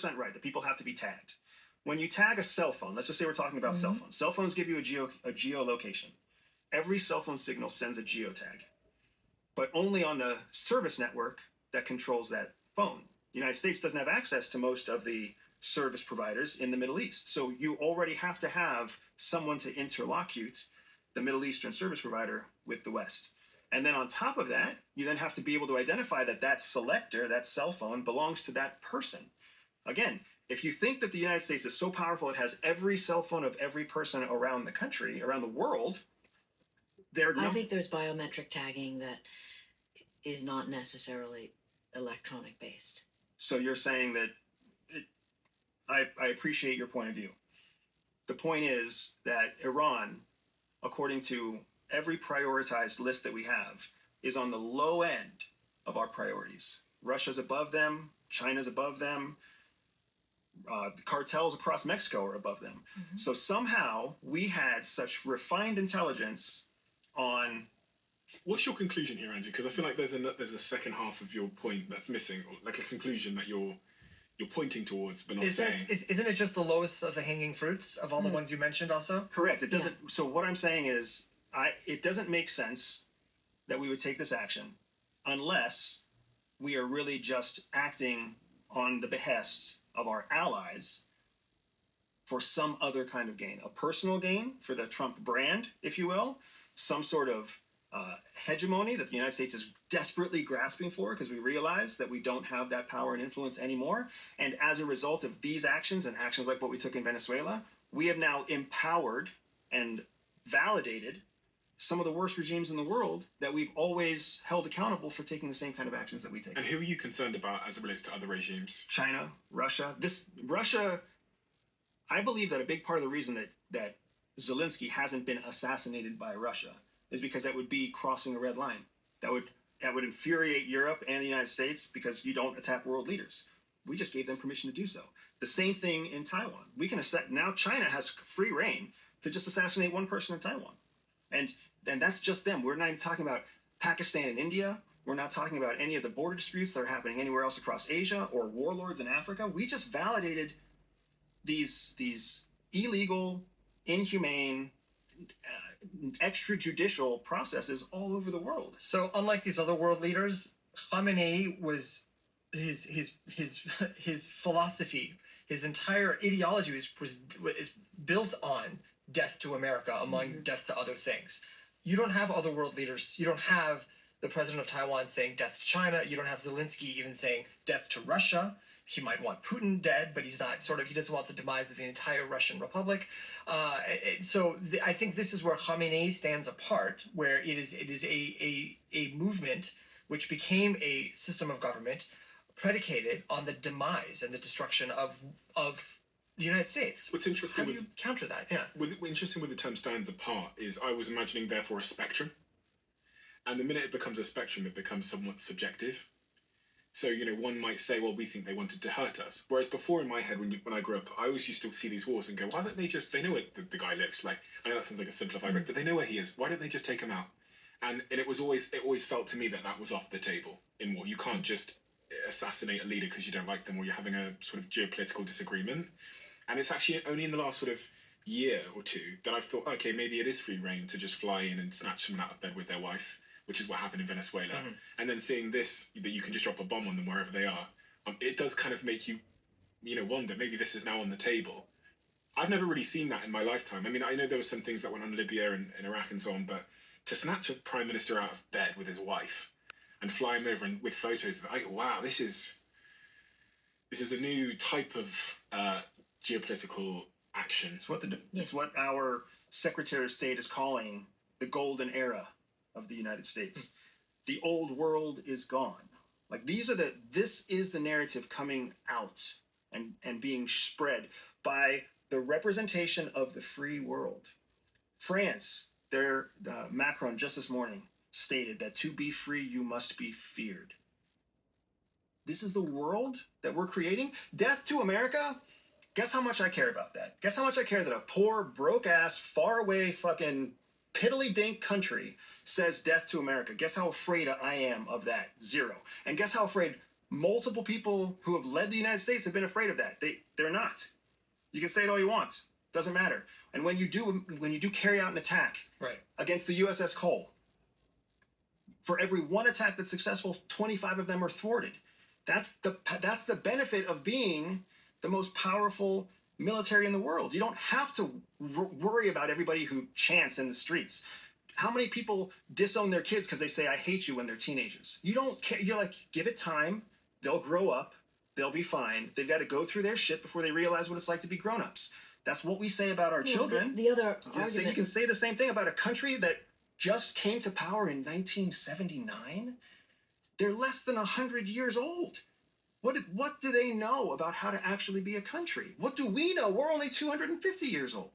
right that people have to be tagged. When you tag a cell phone, let's just say we're talking about cell phones. Cell phones give you a geolocation. Every cell phone signal sends a geotag, but only on the service network that controls that phone. The United States doesn't have access to most of the service providers in the Middle East. So you already have to have someone to interlocute the Middle Eastern service provider with the West. And then on top of that, you then have to be able to identify that that selector, that cell phone, belongs to that person. Again, if you think that the United States is so powerful, it has every cell phone of every person around the country, around the world, I think there's biometric tagging that is not necessarily electronic based. So you're saying that I appreciate your point of view. The point is that Iran, according to every prioritized list that we have, is on the low end of our priorities. Russia's above them, China's above them, the cartels across Mexico are above them. So somehow we had such refined intelligence on. What's your conclusion here, Andrew? Because I feel like there's a second half of your point that's missing, or like a conclusion that you're pointing towards, but not saying. Isn't it just the lowest of the hanging fruits of all the ones you mentioned also? Correct. It doesn't. So what I'm saying is, it doesn't make sense that we would take this action unless we are really just acting on the behest of our allies for some other kind of gain, a personal gain for the Trump brand, if you will, some sort of hegemony that the United States is desperately grasping for because we realize that we don't have that power and influence anymore. And as a result of these actions and actions like what we took in Venezuela, we have now empowered and validated some of the worst regimes in the world that we've always held accountable for taking the same kind of actions that we take. And who are you concerned about as it relates to other regimes? China, Russia. Russia, I believe that a big part of the reason that Zelensky hasn't been assassinated by Russia is because that would be crossing a red line. That would infuriate Europe and the United States because you don't attack world leaders. We just gave them permission to do so. The same thing in Taiwan. Now China has free reign to just assassinate one person in Taiwan. And that's just them. We're not even talking about Pakistan and India. We're not talking about any of the border disputes that are happening anywhere else across Asia or warlords in Africa. We just validated these illegal, inhumane, extrajudicial processes all over the world. So unlike these other world leaders, Khamenei was his philosophy, his entire ideology is built on death to America, among death to other things. You don't have other world leaders. You don't have the president of Taiwan saying death to China. You don't have Zelensky even saying death to Russia. He might want Putin dead, but he doesn't want the demise of the entire Russian Republic. I think this is where Khamenei stands apart, where it is a movement which became a system of government predicated on the demise and the destruction of the United States. What's interesting? How do you counter that? Yeah. What's interesting with the term stands apart is I was imagining therefore a spectrum, and the minute it becomes a spectrum, it becomes somewhat subjective. So, one might say, well, we think they wanted to hurt us. Whereas before in my head, when I grew up, I always used to see these wars and go, why don't they know where the guy lives? Like, I know that sounds like a simplified, but they know where he is. Why don't they just take him out? And it always felt to me that was off the table in war. You can't just assassinate a leader because you don't like them or you're having a sort of geopolitical disagreement. And it's actually only in the last sort of year or two that I've thought, okay, maybe it is free reign to just fly in and snatch someone out of bed with their wife, which is what happened in Venezuela. And then seeing this, that you can just drop a bomb on them wherever they are, it does kind of make you, wonder, maybe this is now on the table. I've never really seen that in my lifetime. I mean, I know there were some things that went on in Libya and Iraq and so on, but to snatch a prime minister out of bed with his wife and fly him over and with photos of it, I go, wow, this is a new type of geopolitical action. It's what our Secretary of State is calling the golden era of the United States. The old world is gone. Like this is the narrative coming out and being spread by the representation of the free world. France, Macron just this morning stated that to be free, you must be feared. This is the world that we're creating. Death to America. Guess how much I care about that? Guess how much I care that a poor, broke-ass, far-away, fucking piddly-dink country says death to America. Guess how afraid I am of that? Zero. And guess how afraid Multiple people who have led the United States have been afraid of that. They're not. You can say it all you want. Doesn't matter. And when you do carry out an attack Right. against the USS Cole, for every one attack that's successful, 25 of them are thwarted. That's the benefit of being the most powerful military in the world. You don't have to worry about everybody who chants in the streets. How many people disown their kids because they say, I hate you when they're teenagers? You don't care. You're like, give it time. They'll grow up. They'll be fine. They've got to go through their shit before they realize what it's like to be grown-ups. That's what we say about our children. The other You argument. can say the same thing about a country that just came to power in 1979. They're less than 100 years old. What do they know about how to actually be a country? What do we know? We're only 250 years old.